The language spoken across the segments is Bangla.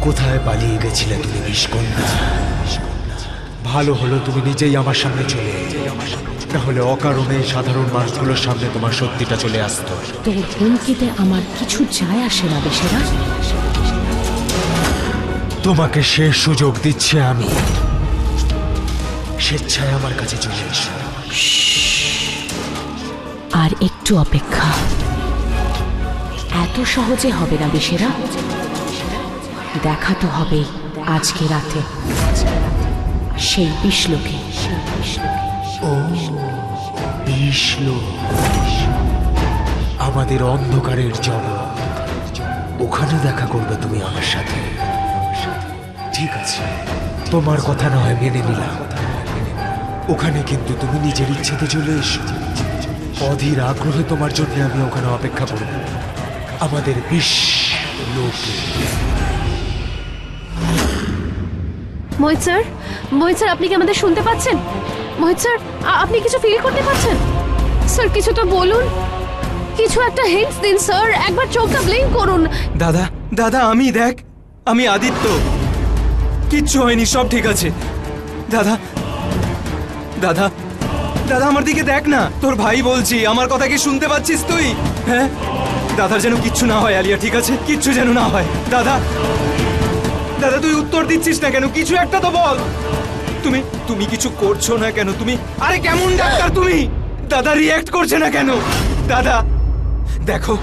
কোথায় পালিয়ে গেছিলে তুমি বিষকন্যা? ভালো হলো তুমি নিজেই আমার সামনে চলে এলে, তাহলে অকারণে সাধারণ মানুষগুলোর সামনে তোমার সত্যিটা চলে আসতো। তোর হুমকিতে আমার কিছু যায় আসে না বেশেরা। তোমাকে শেষ সুযোগ দিচ্ছে আমি, স্বেচ্ছায় আমার কাছে চলে এসো। আর একটু অপেক্ষা, এত সহজে হবে না বেশেরা। দেখা তো হবে আজকে রাতে সেই বিষ্ণুকে। ও বিষ্ণু, আমাদের অন্ধকারের জগৎ, ওখানে দেখা করবে তুমি আমার সাথে। ঠিক আছে, তোমার কথা না হয় মেনে নিলাম। ওখানে কিন্তু তুমি নিজের ইচ্ছেতে চলে এসো। অধীর আগ্রহে তোমার জন্য আমি ওখানে অপেক্ষা করব, আমাদের বিশ্বলোকে। মোহিত স্যার, মোহিত স্যার, আপনি কি আমাদের শুনতে পাচ্ছেন? মোহিত স্যার, আপনি কিছু ফিল করতে পারছেন? স্যার কিছু তো বলুন, কিছু একটা হিন্টস দিন স্যার, একবার চোখটা ব্লিঙ্ক করুন। দাদা দাদা, আমি আদিত্য, কিচ্ছু হয়নি, সব ঠিক আছে। দাদা দাদা দাদা, আমার দিকে দেখ না, তোর ভাই বলছি, আমার কথা কি শুনতে পাচ্ছিস তুই? হ্যাঁ, দাদার যেন কিচ্ছু না হয় আলিয়া, ঠিক আছে? কিচ্ছু যেন না হয়। দাদা দাদা, তুই উত্তর দিচ্ছিস না কেন? কিছু একটা তো বল। তুমি কিছু করছো না কেন? তুমি আরে কেমন ডাক্তার তুমি? দাদা রিঅ্যাক্ট করছে না কেন? দাদা দেখো,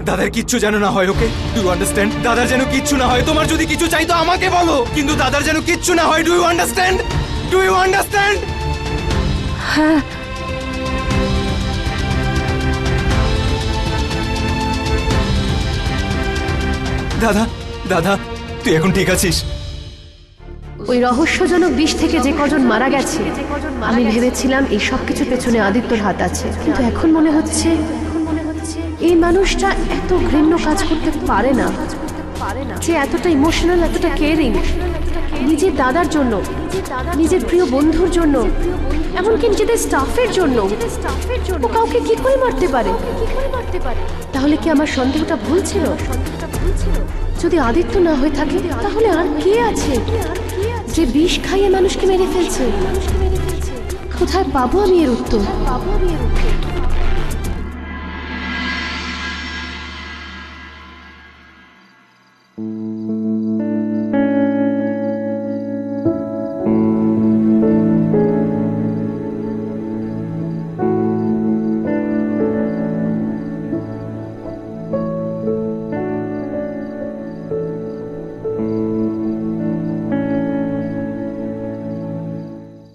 দাদার কিচ্ছু যেন না হয়, ওকে? Do you understand? দাদার যেন কিচ্ছু না হয়। তোমার যদি কিছু চাই তো আমাকে বলো, কিন্তু দাদার যেন কিচ্ছু না হয়। Do you understand? Do you understand? হ্যাঁ, দাদা দাদা, তুই এখন ঠিক আছিস? ওই রহস্যজনক বিষ থেকে যে কজন মারা গেছে, আমি ভেবেছিলাম এই সব কিছু পেছনে আদিত্যর হাত আছে, কিন্তু এখন মনে হচ্ছে এই মানুষটা এত ঘৃণ্য কাজ করতে পারে না, যে এতটা ইমোশনাল, এতটা কেয়ারিং নিজের দাদার জন্য, নিজের প্রিয় বন্ধুর জন্য, এমনকি নিজেদের স্টাফের জন্য। ও কাউকে কি করে মারতে পারে? তাহলে কি আমার সন্দেহটা ভুল ছিল? যদি আদিত্য না হয়ে থাকে, তাহলে আর কে আছে যে বিষ খাইয়ে মানুষকে মেরে ফেলছে? কোথায় পাবো আমি এর উত্তর?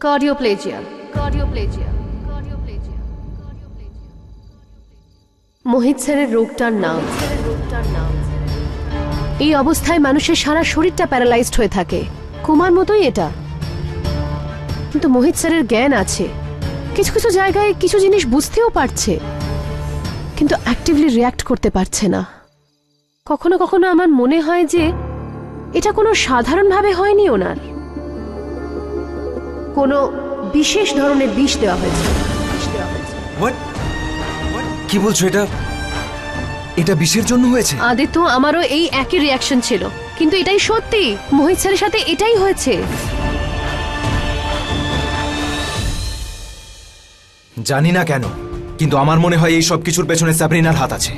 কার্ডিওপ্লেজিয়া। মোহিত স্যারের রোগটার নাম। এই অবস্থায় মানুষের সারা শরীরটা প্যারালাইজড হয়ে থাকে, কোমার মতোই এটা। কিন্তু মোহিত স্যারের জ্ঞান আছে, কিছু কিছু জায়গায় কিছু জিনিস বুঝতেও পারছে, কিন্তু অ্যাক্টিভলি রিয়্যাক্ট করতে পারছে না। কখনো কখনো আমার মনে হয় যে এটা কোনো সাধারণভাবে হয়নি, ওনার কোনো বিশেষ ধরনের বিষ দেওয়া হয়েছে। কি বলছো? এটা বিষের জন্য হয়েছে? আদিত্য, আমারও এই একই রিয়াকশন ছিল, কিন্তু এটাই সত্যি, মোহিত স্যারের সাথে এটাই হয়েছে। জানি না কেন, কিন্তু আমার মনে হয় এই সব কিছুর পেছনে সাবরিনার হাত আছে।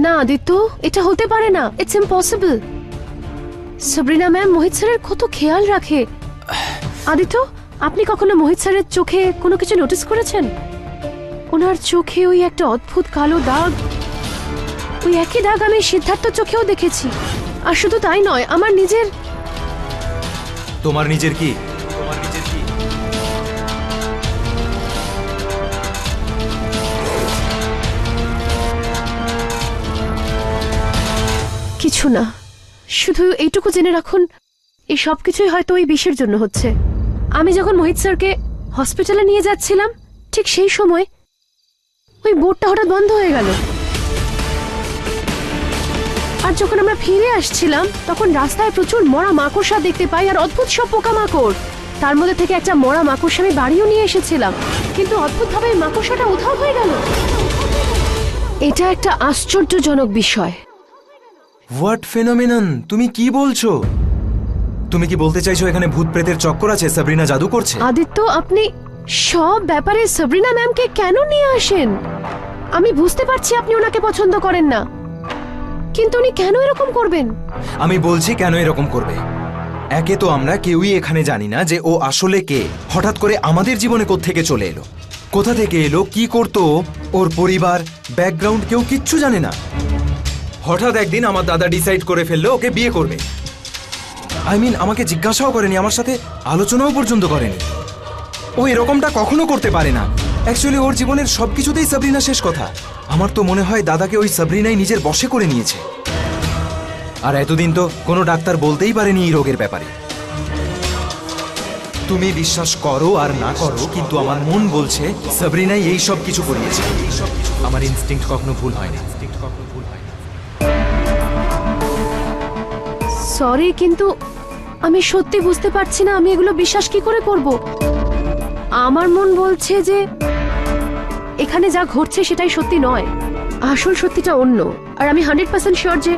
না আদিত্য, এটা হতে পারে না, ইটস ইম্পসিবল। সাবরিনা ম্যাম মোহিত স্যারের কত খেয়াল রাখে। আদিত্য, আপনি কখনো মোহিত স্যারের চোখে কোনো কিছু নোটিস করেছেন? ওনার চোখে ওই একটা অদ্ভুত কালো দাগ, ওই একই দাগ আমি সিদ্ধার্থর চোখেও দেখেছি। আর শুধু তাই নয়, আমার নিজের। তোমার নিজের কি? কিছু না, শুধু এইটুকু জেনে রাখুন, এই সব কিছুই হয়তো ওই বিষের জন্য হচ্ছে। আমি যখন মোহিত স্যারকে হসপিটালে নিয়ে যাচ্ছিলাম, ঠিক সেই সময় ওই বোর্ডটা হঠাৎ বন্ধ হয়ে গেল। আর যখন আমরা ফিরে আসছিলাম, তখন রাস্তায় প্রচুর মরা মাকড়সা দেখতে পাই, আর অদ্ভুত সব পোকামাকড়। তার মধ্যে থেকে একটা মরা মাকড়সা আমি বাড়িও নিয়ে এসেছিলাম, কিন্তু অদ্ভুতভাবে মাকড়সাটা উধাও হয়ে গেল। এটা একটা আশ্চর্যজনক বিষয় হোয়াট ফেনোমেনন? তুমি কি বলছো? তুমি কি বলতে চাইছো এখানে ভূত প্রেতের চক্কর আছে, সাবরিনা জাদু করছে? আদিত্য, আপনি সব ব্যাপারে সাবরিনা ম্যামকে কেন নিয়ে আসেন? আমি বুঝতে পারছি আপনি ওনাকে পছন্দ করেন না, কিন্তু উনি কেন এরকম করবেন? আমি বলছি কেন এরকম করবে। একে তো আমরা কেউই এখানে জানি না যে ও আসলে কে। হঠাৎ করে আমাদের জীবনে কোত্থেকে চলে এলো, কোথা থেকে এলো, কি করতো, ওর পরিবার, ব্যাকগ্রাউন্ড কেউ কিচ্ছু জানে না। হঠাৎ একদিন আমার দাদা ডিসাইড করে ফেললো ওকে বিয়ে করবে। আমাকে জিজ্ঞাসাও করেনি, আমার সাথে আলোচনাও পর্যন্ত করেনি। ও এরকমটা কখনো করতে পারে না। অ্যাকচুয়ালি ওর জীবনের সবকিছুতেই সাবরিনা শেষ কথা। আমার তো মনে হয় দাদাকে ওই সাবরিনাই নিজের বশে করে নিয়েছে। আর এতদিন তো কোনো ডাক্তার বলতেই পারেনি এই রোগের ব্যাপারে। তুমি বিশ্বাস করো আর না করো, কিন্তু আমার মন বলছে সাবরিনাই এই সব কিছু করিয়েছে। আমার ইনস্টিংক্ট কখনো ভুল হয় না। সরি, কিন্তু আমি সত্যি বুঝতে পারছি না আমি এগুলো বিশ্বাস কি করে করব। আমার মন বলছে যে এখানে যা ঘটছে সেটাই সত্যি নয়, আসল সত্যিটা অন্য। আর আমি 100% শিওর যে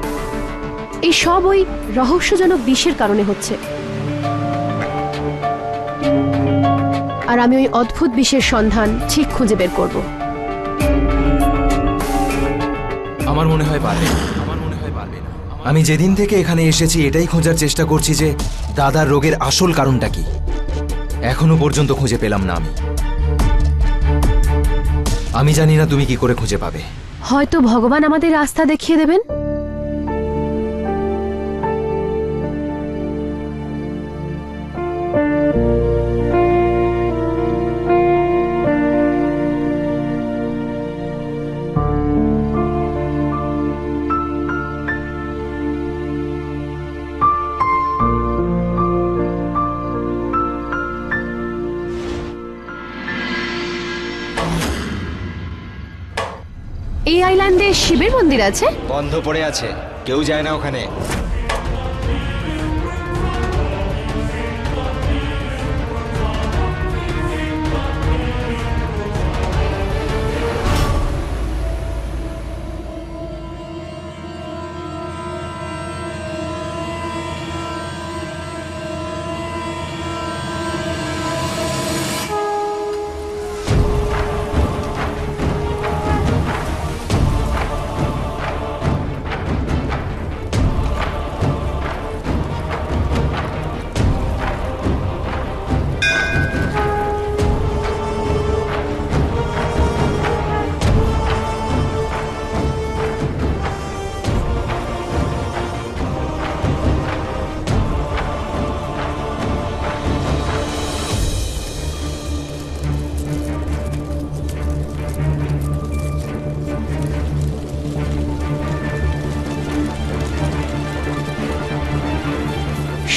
এই সব ওই রহস্যজনক বিষের কারণে হচ্ছে। আর আমি ওই অদ্ভুত বিষের সন্ধান ঠিক খুঁজে বের করব। আমার মনে হয় পারবে না। আমি যেদিন থেকে এখানে এসেছি এটাই খোঁজার চেষ্টা করছি যে দাদার রোগের আসল কারণটা কি। এখনো পর্যন্ত খুঁজে পেলাম না। আমি জানি না তুমি কি করে খুঁজে পাবে। হয়তো ভগবান আমাদের রাস্তা দেখিয়ে দেবেন। এই আইল্যান্ডে শিবের মন্দির আছে? বন্ধ পড়ে আছে, কেউ যায় না ওখানে।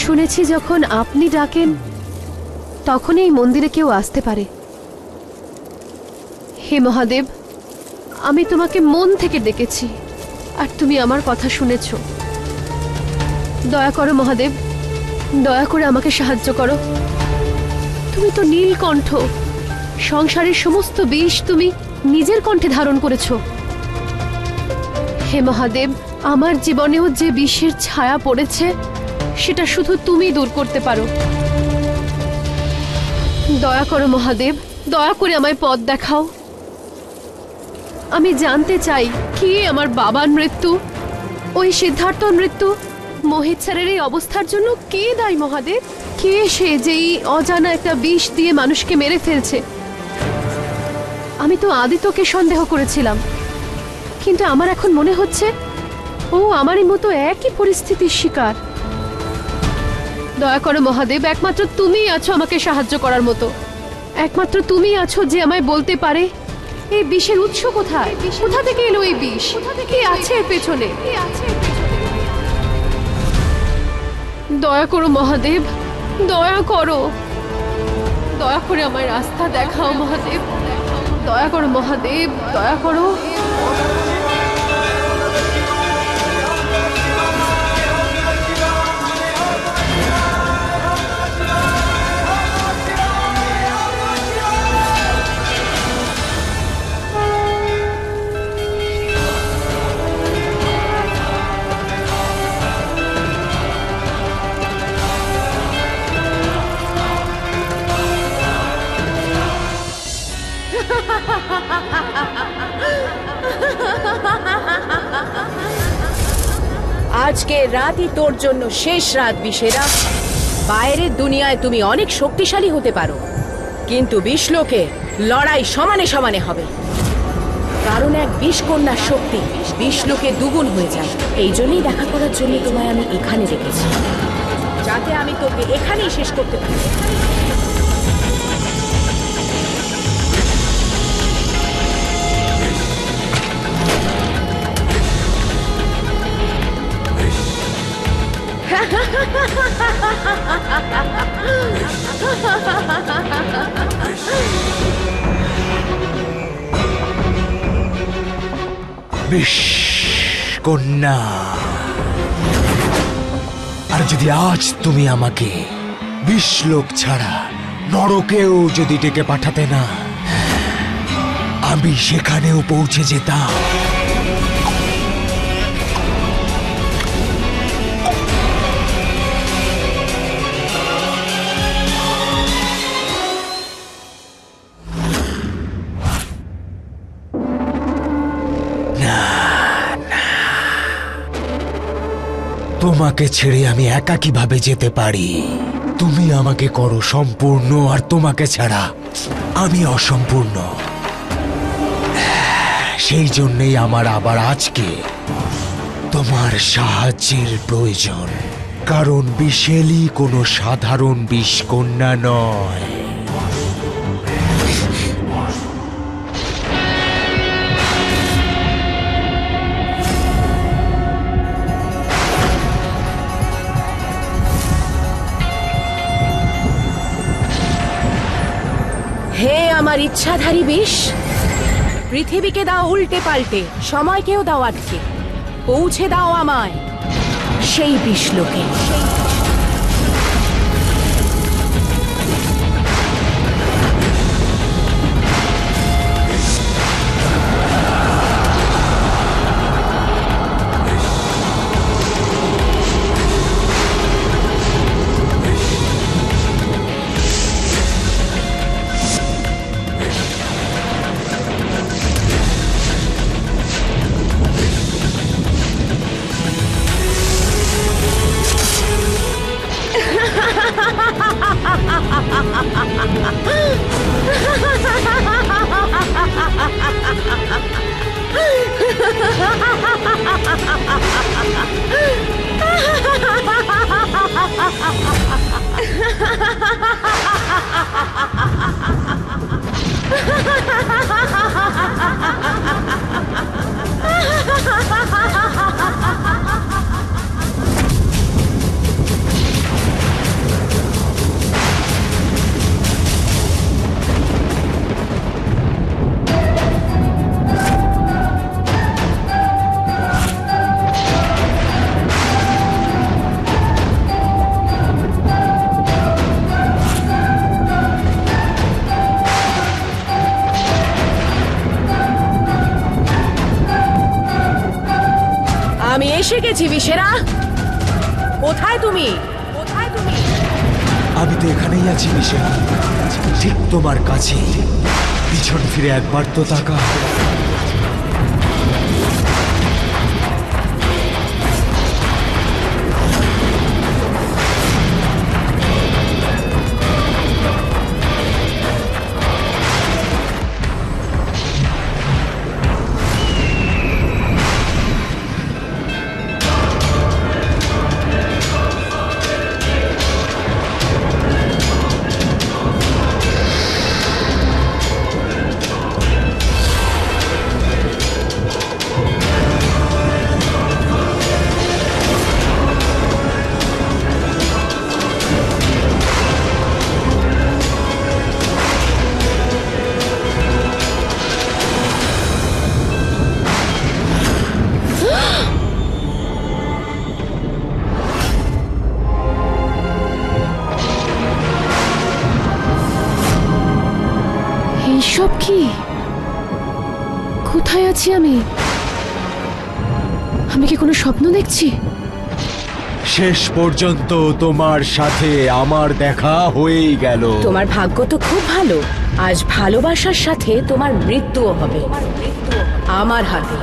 শুনেছি যখন আপনি ডাকেন তখন এই মন্দিরে কেউ আসতে পারে। হে মহাদেব, আমি তোমাকে মন থেকে ডেকেছি আর তুমি আমার কথা শুনেছ। দয়া করো মহাদেব, দয়া করে আমাকে সাহায্য করো। তুমি তো নীলকণ্ঠ, সংসারের সমস্ত বিষ তুমি নিজের কণ্ঠে ধারণ করেছ। হে মহাদেব, আমার জীবনেও যে বিষের ছায়া পড়েছে সেটা শুধু তুমি দূর করতে পারো। দয়া করো মহাদেব, দয়া করে আমায় পথ দেখাও। আমি জানতে চাই কি আমার বাবার মৃত্যু, ওই সিদ্ধার্থর মৃত্যু, মোহিত স্যারের এই অবস্থার জন্য কে দায়ী মহাদেব? কে সে যেই অজানা একটা বিষ দিয়ে মানুষকে মেরে ফেলছে? আমি তো আদিত্যকে সন্দেহ করেছিলাম, কিন্তু আমার এখন মনে হচ্ছে ও আমারই মতো একই পরিস্থিতির শিকার। দয়া করো মহাদেব, একমাত্র তুমিই আছো আমাকে সাহায্য করার মতো। একমাত্র তুমিই আছো যে আমায় বলতে পারে এই বিষের উৎস কোথায়, কোথা থেকে এলো এই বিষ, কে আছে এর পেছনে। দয়া করো মহাদেব, দয়া করো, দয়া করে আমার রাস্তা দেখাও মহাদেব। দয়া করো মহাদেব, দয়া করো। আজকে রাতই তোর জন্য শেষ রাত বিশেরা। বাইরের দুনিয়ায় তুমি অনেক শক্তিশালী হতে পারো, কিন্তু বিশ্বলোকে লড়াই সমানে সমানে হবে। কারণ এক বিষকন্যার শক্তি বিশ্বলোকে দ্বিগুণ হয়ে যায়। এই জন্যই দেখা করার জন্য তোমায় আমি এখানে রেখেছি, যাতে আমি তোকে এখানেই শেষ করতে পারি। বিশ কন্যা, আর যদি আজ তুমি আমাকে বিশ্বলোক ছাড়া নরকেও যদি ডেকে পাঠাতে না, আমি সেখানেও পৌঁছে যেতাম। তোমাকে ছেড়ে আমি একা কিভাবে যেতে পারি? তুমি আমাকে করো সম্পূর্ণ, আর তোমাকে ছাড়া আমি অসম্পূর্ণ। সেই জন্যই আমার আবার আজকে তোমার সাহায্যের প্রয়োজন, কারণ বিশেলি কোনো সাধারণ বিষকন্যা নয়। হে আমার ইচ্ছাধারী বিষ, পৃথিবীকে দাও উল্টে পাল্টে, সময়কেও দাও আটকে, পৌঁছে দাও আমায় সেই বিশ্বলোকে। আমি এসে গেছি বিশেরা। কোথায় তুমি? কোথায় তুমি? আমি তো এখানেই আছি বিশেষ, ঠিক তোমার কাছে। পিছন ফিরে একবার তো তাকা। এইসব কি? কোথায় আছি আমি? আমি কি কোনো স্বপ্ন দেখছি? শেষ পর্যন্ত তোমার সাথে আমার দেখা হয়েই গেল। তোমার ভাগ্য তো খুব ভালো, আজ ভালোবাসার সাথে তোমার মৃত্যুও হবে আমার হাতে।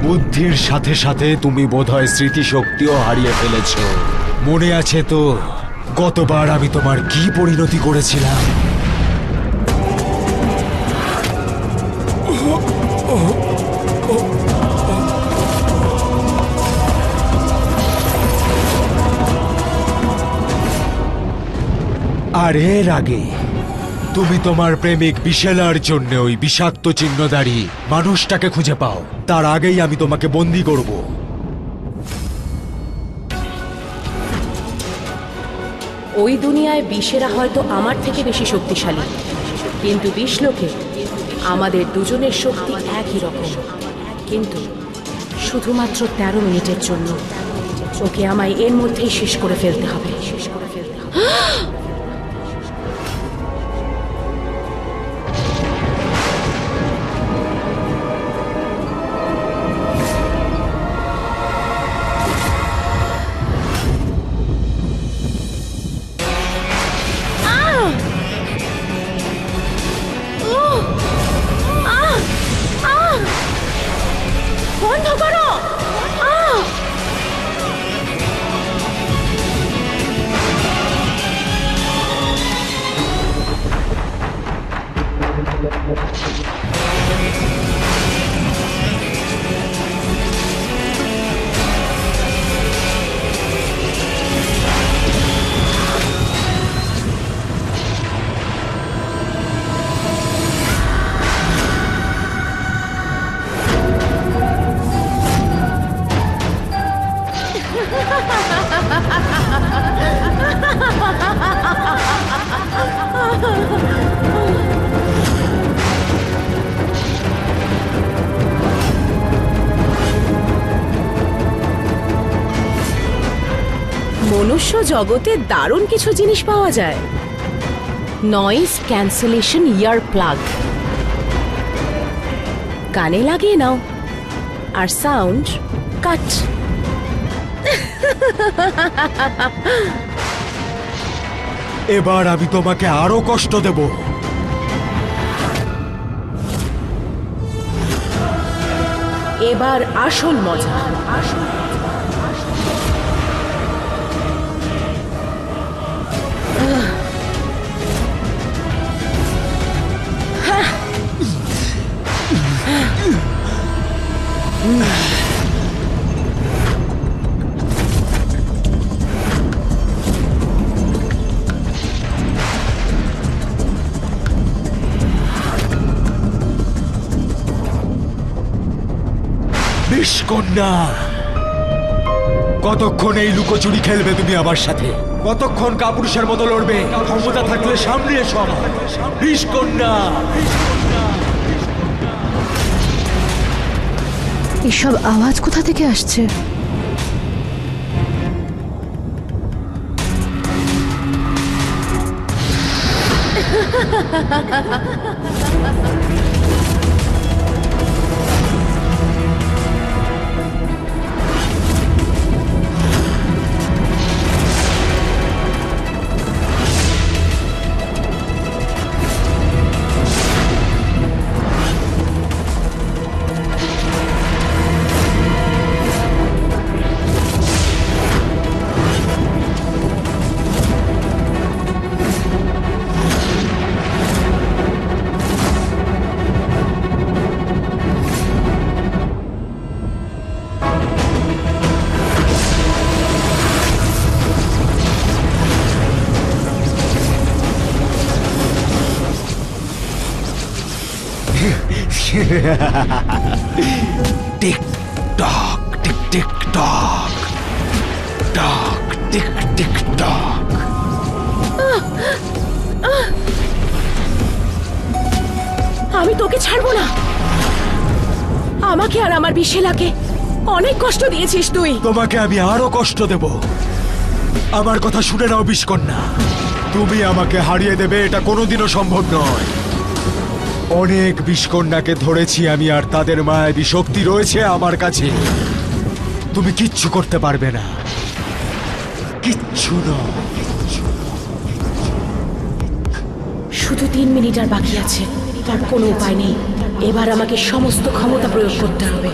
বুদ্ধির সাথে সাথে তুমি বোধহয় স্মৃতিশক্তিও হারিয়ে ফেলেছো। মনে আছে তো গতবার আমি তোমার কি পরিণতি করেছিলাম? আর এর আগে তুমি তোমার প্রেমিক বিশেলার জন্য ওই বিষাক্ত চিহ্নধারী মানুষটাকে খুঁজে পাও। তার আগেই আমি তোমাকে বন্দি করব। ওই দুনিয়ায় বিষেরা হয়তো আমার থেকে বেশি শক্তিশালী, কিন্তু বিষলোকে আমাদের দুজনের শক্তি একই রকম। কিন্তু শুধুমাত্র 13 মিনিটের জন্য ওকে আমায় এর মধ্যেই শেষ করে ফেলতে হবে। বন্ধ করো! মনুষ্য জগতে দারুণ কিছু জিনিস পাওয়া যায়। নয়েজ ক্যান্সেলেশন ইয়ার প্লাগ কানে লাগিয়ে নাও, আর সাউন্ড কাট। এবার আমি তোমাকে আরো কষ্ট দেব। এবার আসল মজা। বিষকন্যা, কতক্ষণ এই লুকোচুরি খেলবে তুমি আমার সাথে? কতক্ষণ কাপুরুষের মতো লড়বে? ক্ষমতা থাকলে সামনে এসো আমার। বিষকন্যা, এসব আওয়াজ কোথা থেকে আসছে? টিক টক, টিক টিক টক, টক টিক টিক টক। আমি তোকে ছাড়বো না। আমাকে আর আমার বিশেলাকে অনেক কষ্ট দিয়েছিস তুই। তোমাকে আমি আরো কষ্ট দেব। আমার কথা শুনে নাও বিষকন্যা, তুমি আমাকে হারিয়ে দেবে এটা কোনোদিনও সম্ভব নয়। অনেক বিষকন্যাকে ধরেছি আমি, আর তাদের মায়াবী শক্তি রয়েছে আমার কাছে। তুমি কিচ্ছু করতে পারবে না, কিচ্ছু না। শুধু 3 মিনিট আর বাকি আছে, তার কোনো উপায় নেই। এবার আমাকে সমস্ত ক্ষমতা প্রয়োগ করতে হবে।